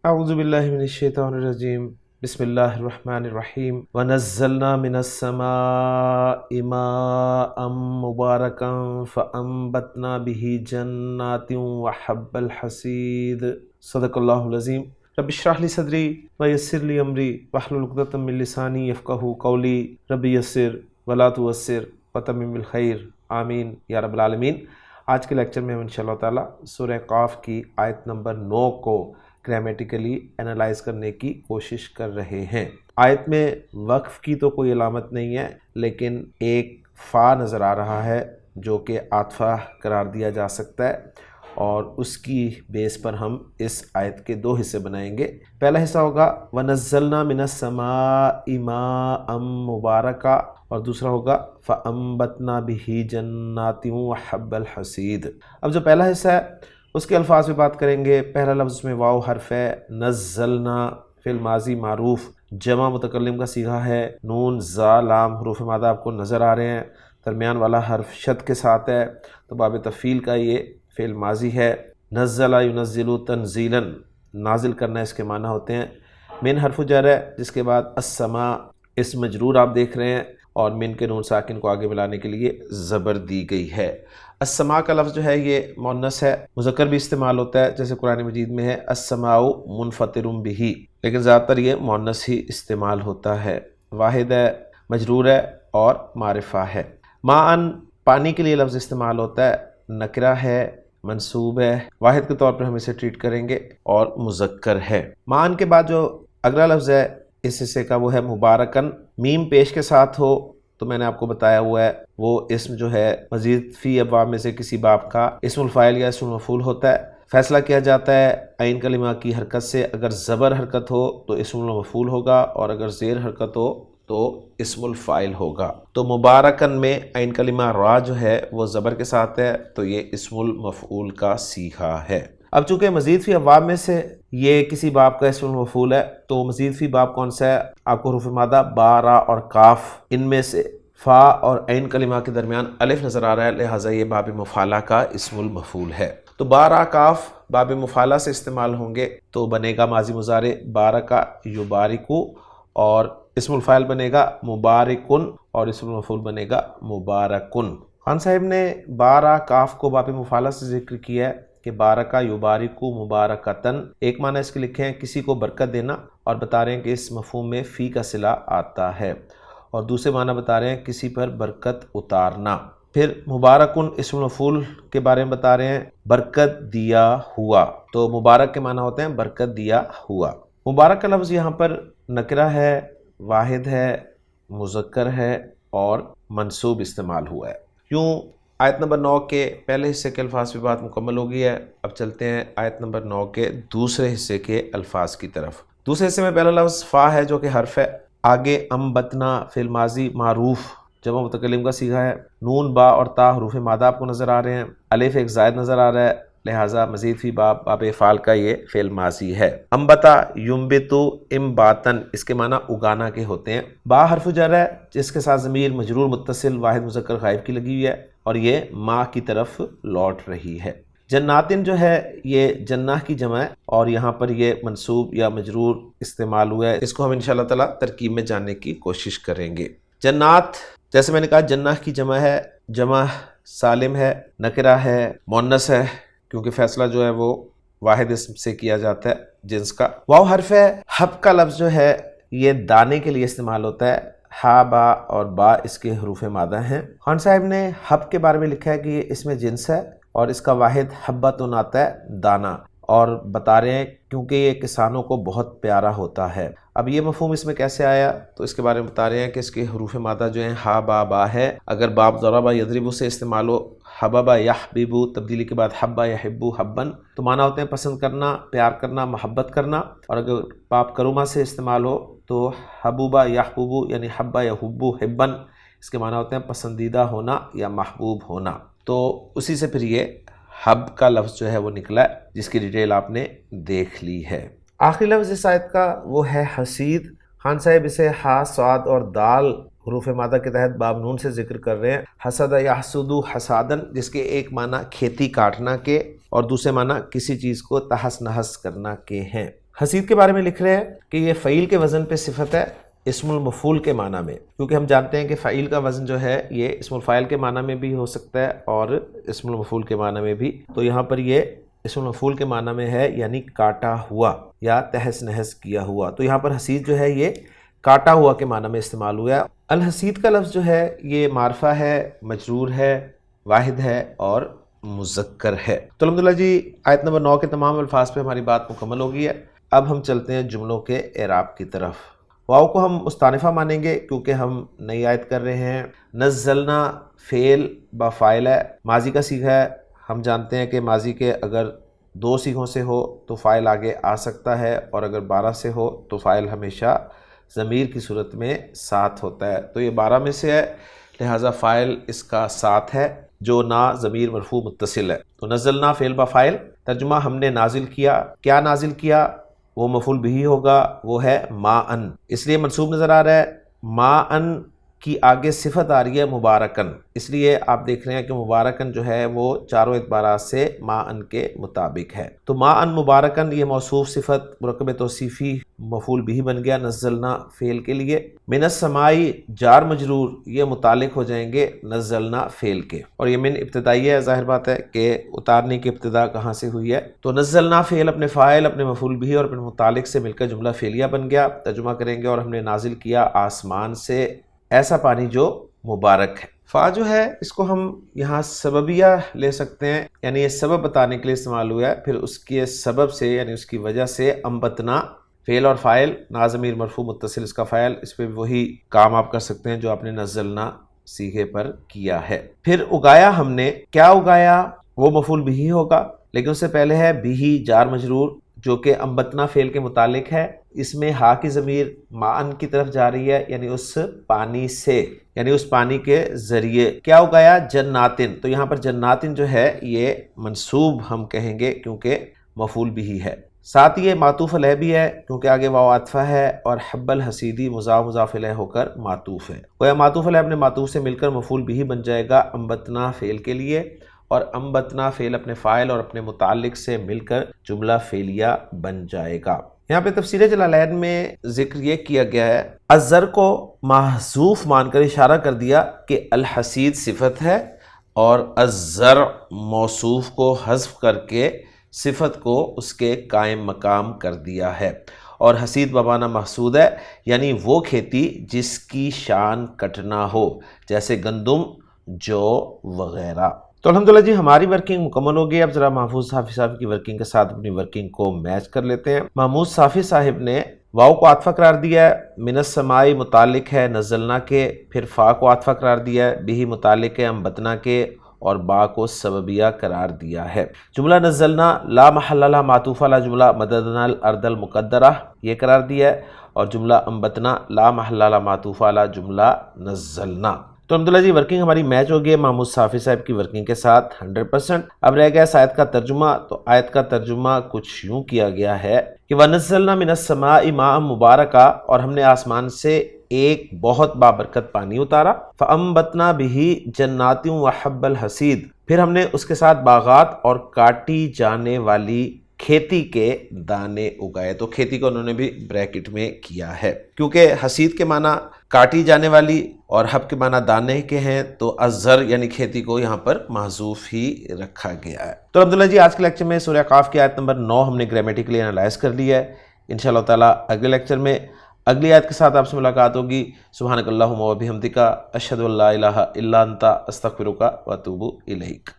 اعوذ باللہ من الشیطان الرجیم بسم اللہ الرحمن الرحیم ونزلنا من السماء ماء مبارکا فانبتنا به جنات وحب الحصید صدق اللہ العظیم رب اشرح لی صدری ویسر لی امری واحلل عقدۃ من لسانی یفقہوا قولی رب یسر ولا تعسر وتمم بالخیر آمین یا رب العالمین۔ آج کے لیکچر میں ہم انشاءاللہ تعالی سورہ قاف کی آیت نمبر 9 کو گرامیٹیکلی انالائز کرنے کی کوشش کر رہے ہیں۔ آیت میں وقف کی تو کوئی علامت نہیں ہے، لیکن ایک فا نظر آ رہا ہے جو کہ عاطفہ قرار دیا جا سکتا ہے، اور اس کی بیس پر ہم اس آیت کے دو حصے بنائیں گے۔ پہلا حصہ ہوگا وَنَزَّلْنَا مِنَ السَّمَاءِ مَاءً مُبَارَكًا، اور دوسرا ہوگا فَأَنبَتْنَا بِهِ جَنَّاتٍ وَحَبَّ الْحَصِيدِ۔ اب جو پہلا حصہ ہے اس کے الفاظ پہ بات کریں گے۔ پہلا لفظ میں واو حرف ہے، نزلنا فعل ماضی معروف، جمع متکلم کا صیغہ ہے، نون زا لام حروف مادہ آپ کو نظر آ رہے ہیں، درمیان والا حرف شد کے ساتھ ہے، تو باب تفعیل کا یہ فعل ماضی ہے۔ نزل ینزل تنزیلا، نازل کرنا اس کے معنی ہوتے ہیں۔ من حرف جر ہے، جس کے بعد السماء اس مجرور آپ دیکھ رہے ہیں، اور من کے نون ساکن کو آگے بلانے کے لیے زبر دی گئی ہے۔ السماء کا لفظ جو ہے یہ مؤنث ہے، مذکر بھی استعمال ہوتا ہے، جیسے قرآن مجید میں ہے السماء منفطر بہ، لیکن زیادہ تر یہ مؤنث ہی استعمال ہوتا ہے۔ واحد ہے، مجرور ہے اور معرفہ ہے۔ ماء پانی کے لیے لفظ استعمال ہوتا ہے، نکرہ ہے، منصوب ہے، واحد کے طور پر ہم اسے ٹریٹ کریں گے، اور مذکر ہے۔ ماء کے بعد جو اگلا لفظ ہے اس حصے کا وہ ہے مبارکن، میم پیش کے ساتھ ہو تو میں نے آپ کو بتایا ہوا ہے وہ اسم جو ہے مزید فی ابواب میں سے کسی باب کا اسم الفاعل یا اسم المفعول ہوتا ہے۔ فیصلہ کیا جاتا ہے عین کلمہ کی حرکت سے، اگر زبر حرکت ہو تو اسم المفعول ہوگا، اور اگر زیر حرکت ہو تو اسم الفاعل ہوگا۔ تو مبارکن میں عین کلمہ را جو ہے وہ زبر کے ساتھ ہے، تو یہ اسم المفعول کا صیغہ ہے۔ اب چونکہ مزید فی ابواب میں سے یہ کسی باب کا اسم المفعول ہے، تو مزید فی باب کون سا ہے؟ آپ کو حروف مادہ با، را اور کاف، ان میں سے فا اور عین کلمہ کے درمیان الف نظر آ رہا ہے، لہٰذا یہ باب مفعلہ کا اسم المفعول ہے۔ تو با، را، کاف باب مفعلہ سے استعمال ہوں گے تو بنے گا ماضی مضارع بارکا یبارکو، اور اسم الفاعل بنے گا مبارکن، اور اسم المفعول بنے گا مبارکن۔ خان صاحب نے با، را، کاف کو باب مفعلہ سے ذکر کیا ہے کہ بارکا یبارکو مبارکتن، ایک معنی اس کے لکھے ہیں کسی کو برکت دینا، اور بتا رہے ہیں کہ اس مفہوم میں فی کا صلہ آتا ہے، اور دوسرے معنی بتا رہے ہیں کسی پر برکت اتارنا۔ پھر مبارکن اسم المفعول کے بارے میں بتا رہے ہیں برکت دیا ہوا، تو مبارک کے معنی ہوتے ہیں برکت دیا ہوا۔ مبارک کا لفظ یہاں پر نکرہ ہے، واحد ہے، مذکر ہے، اور منصوب استعمال ہوا ہے۔ یوں آیت نمبر 9 کے پہلے حصے کے الفاظ پہ بات مکمل ہو گئی ہے۔ اب چلتے ہیں آیت نمبر 9 کے دوسرے حصے کے الفاظ کی طرف۔ دوسرے حصے میں پہلا لفظ فا ہے جو کہ حرف ہے، آگے انبتنا فعل ماضی معروف جمع متکلم کا صیغہ ہے، نون با اور تا حروف مادہ آپ کو نظر آ رہے ہیں، الف ایک زائد نظر آ رہا ہے، لہٰذا مزید فی باب افعال کا یہ فعل ماضی ہے۔ انبتا ینبتو انباتن، اس کے معنی اگانا کے ہوتے ہیں۔ با حرف جر ہے جس کے ساتھ ضمیر مجرور متصل واحد مذکر غائب کی لگی ہوئی ہے، اور یہ ماں کی طرف لوٹ رہی ہے۔ جناتن جو ہے یہ جنہ کی جمع ہے، اور یہاں پر یہ منصوب یا مجرور استعمال ہوا ہے، اس کو ہم انشاءاللہ تعالی ترکیب میں جاننے کی کوشش کریں گے۔ جنات جیسے میں نے کہا جنہ کی جمع ہے، جمع سالم ہے، نکرہ ہے، مؤنث ہے، کیونکہ فیصلہ جو ہے وہ واحد اسم سے کیا جاتا ہے جنس کا۔ واو حرف ہے، حب کا لفظ جو ہے یہ دانے کے لیے استعمال ہوتا ہے، ہا با اور با اس کے حروف مادہ ہیں۔ خان صاحب نے حب کے بارے میں لکھا ہے کہ یہ اس میں جنس ہے، اور اس کا واحد حبتن آتا ہے دانہ، اور بتا رہے ہیں کیونکہ یہ کسانوں کو بہت پیارا ہوتا ہے۔ اب یہ مفہوم اس میں کیسے آیا تو اس کے بارے میں بتا رہے ہیں کہ اس کے حروف مادہ جو ہیں ہا با با ہے، اگر باب ضربہ یضربو سے استعمال ہو، حببا یحببو تبدیلی کے بعد حبا یحبو حبن، تو معنی ہوتے ہیں پسند کرنا، پیار کرنا، محبت کرنا، اور اگر باب کروما سے استعمال ہو تو حبوبا یحببو یعنی حبا یحبو حبن، اس کے معنی ہوتے ہیں پسندیدہ ہونا یا محبوب ہونا۔ تو اسی سے پھر یہ حب کا لفظ جو ہے وہ نکلا ہے، جس کی ڈیٹیل آپ نے دیکھ لی ہے۔ آخری لفظ اس آیت کا وہ ہے حسید۔ خان صاحب اسے ہا، صاد اور دال حروف مادہ کے تحت باب نون سے ذکر کر رہے ہیں۔ حسد یحسد حسادن، جس کے ایک معنی کھیتی کاٹنا کے، اور دوسرے معنی کسی چیز کو تہس نہس کرنا کے ہیں۔ حسید کے بارے میں لکھ رہے ہیں کہ یہ فعیل کے وزن پہ صفت ہے اسم المفعول کے معنی میں، کیونکہ ہم جانتے ہیں کہ فعیل کا وزن جو ہے یہ اسم الفاعل کے معنی میں بھی ہو سکتا ہے اور اسم المفعول کے معنی میں بھی، تو یہاں پر یہ اسم المفعول کے معنی میں ہے، یعنی کاٹا ہوا یا تہس نہس کیا ہوا، تو یہاں پر حسید جو ہے یہ کاٹا ہوا کے معنی میں استعمال ہوا ہے۔ الحسید کا لفظ جو ہے یہ معرفہ ہے، مجرور ہے، واحد ہے اور مذکر ہے۔ تو الحمدللہ جی آیت نمبر 9 کے تمام الفاظ پہ ہماری بات مکمل ہو گئی ہے۔ اب ہم چلتے ہیں جملوں کے اعراب کی طرف۔ واو کو ہم مستانفہ مانیں گے کیونکہ ہم نئی آیت کر رہے ہیں۔ نزلنا فعل با فاعل ہے، ماضی کا صیغہ ہے۔ ہم جانتے ہیں کہ ماضی کے اگر 2 صیغوں سے ہو تو فاعل آگے آ سکتا ہے، اور اگر 12 سے ہو تو فاعل ہمیشہ ضمیر کی صورت میں ساتھ ہوتا ہے، تو یہ 12 میں سے ہے، لہٰذا فاعل اس کا ساتھ ہے جو نا ضمیر مرفوع متصل ہے۔ تو نزلنا فعل با فاعل، ترجمہ ہم نے نازل کیا، کیا نازل کیا؟ وہ مفعول بھی ہوگا، وہ ہے ما ان، اس لیے منصوب نظر آ رہا ہے۔ ما ان کی آگے صفت آ رہی ہے مبارکن، اس لیے آپ دیکھ رہے ہیں کہ مبارکن جو ہے وہ چاروں اعتبارات سے ما ان کے مطابق ہے۔ تو ما ان مبارکن یہ موصوف صفت مرکب توصیفی مفعول بھی بن گیا نزلنا فعل کے لیے۔ من السمائی جار مجرور یہ متعلق ہو جائیں گے نزلنا فعل کے، اور یہ من ابتدائی ہے، ظاہر بات ہے کہ اتارنے کی ابتدا کہاں سے ہوئی ہے۔ تو نزلنا فعل اپنے فاعل، اپنے مفعول بھی اور اپنے متعلق سے مل کر جملہ فعلیہ بن گیا۔ ترجمہ کریں گے اور ہم نے نازل کیا آسمان سے ایسا پانی جو مبارک ہے۔ فا جو ہے اس کو ہم یہاں سببیہ لے سکتے ہیں، یعنی یہ سبب بتانے کے لیے استعمال ہوا ہے، پھر اس کے سبب سے یعنی اس کی وجہ سے انبتنا فعل اور فاعل، نا ضمیر مرفوع متصل اس کا فاعل، اس پہ بھی وہی کام آپ کر سکتے ہیں جو آپ نے نزلنا صیغے پر کیا ہے۔ پھر اگایا ہم نے، کیا اگایا؟ وہ مفعول بھی ہوگا، لیکن اس سے پہلے ہے بھی جار مجرور جو کہ انبتنا فعل کے متعلق ہے، اس میں ہا کی ضمیر معن کی طرف جا رہی ہے، یعنی اس پانی سے، یعنی اس پانی کے ذریعے۔ کیا اگایا؟ جناتن، تو یہاں پر جناتن جو ہے یہ منصوب ہم کہیں گے کیونکہ مفعول بھی ہے، ساتھ یہ معطوف علیہ بھی ہے کیونکہ آگے واو عاطفہ ہے، اور حب الحسیدی مضاف علیہ ہو کر معطوف ہے، گویا معطوف علیہ اپنے معطوف سے مل کر مفعول بھی بن جائے گا انبتنا فعل کے لیے، اور انبتنا فعل اپنے فاعل اور اپنے متعلق سے مل کر جملہ فعلیہ بن جائے گا۔ یہاں پہ تفسیر جلالین میں ذکر یہ کیا گیا ہے، الزر کو محذوف مان کر اشارہ کر دیا کہ الحسید صفت ہے، اور الزر موصوف کو حذف کر کے صفت کو اس کے قائم مقام کر دیا ہے، اور حسید بمعنی محسود ہے، یعنی وہ کھیتی جس کی شان کٹنا ہو، جیسے گندم، جو وغیرہ۔ تو الحمدللہ جی ہماری ورکنگ مکمل ہو گئی۔ اب ذرا محفوظ صافی صاحب کی ورکنگ کے ساتھ اپنی ورکنگ کو میچ کر لیتے ہیں۔ محمود صافی صاحب نے واو کو عاطفہ قرار دیا ہے، من السمائی متعلق ہے نزلنا کے، پھر فا کو عاطفہ قرار دیا ہے، بھی متعلق ہے انبتنا کے، اور با کو سببیہ قرار دیا ہے۔ جملہ نزلنا لا محل لها معطوف علی جملہ مددنا الارض المقدرہ یہ قرار دیا ہے، اور جملہ انبتنا لا محل لها معطوف علی جملہ نزلنا۔ تو الحمدللہ جی ورکنگ ہماری میچ ہو گئی ہے محمود صافی صاحب کی ورکنگ کے ساتھ 100%۔ اب رہ گیا اس آیت کا ترجمہ، تو آیت کا ترجمہ کچھ یوں کیا گیا ہے کہ وَنَزَّلْنَا مِنَ السَّمَاءِ مَاءً مُبَارَكًا، اور ہم نے آسمان سے ایک بہت بابرکت پانی اتارا، فَأَنبَتْنَا بِهِ جَنَّاتٍ وَحَبَّ الْحَصِيدِ، پھر ہم نے اس کے ساتھ باغات اور کاٹی جانے والی کھیتی کے دانے اگائے۔ تو کھیتی کو انہوں نے بھی بریکٹ میں کیا ہے کیونکہ حسید کے معنی کاٹی جانے والی اور حب کے معنی دانے کے ہیں، تو الزر یعنی کھیتی کو یہاں پر محذوف ہی رکھا گیا ہے۔ تو الحمدللہ جی آج کے لیکچر میں سورہ قاف کی آیت نمبر 9 ہم نے گرامیٹیکلی انالائز کر لی ہے۔ انشاءاللہ تعالیٰ اگلے لیکچر میں اگلی آیت کے ساتھ آپ سے ملاقات ہوگی۔ سبحانک اللہم و بحمدک، اشہد ان لا الہ الا انت، استغفرک و اتوب الیک۔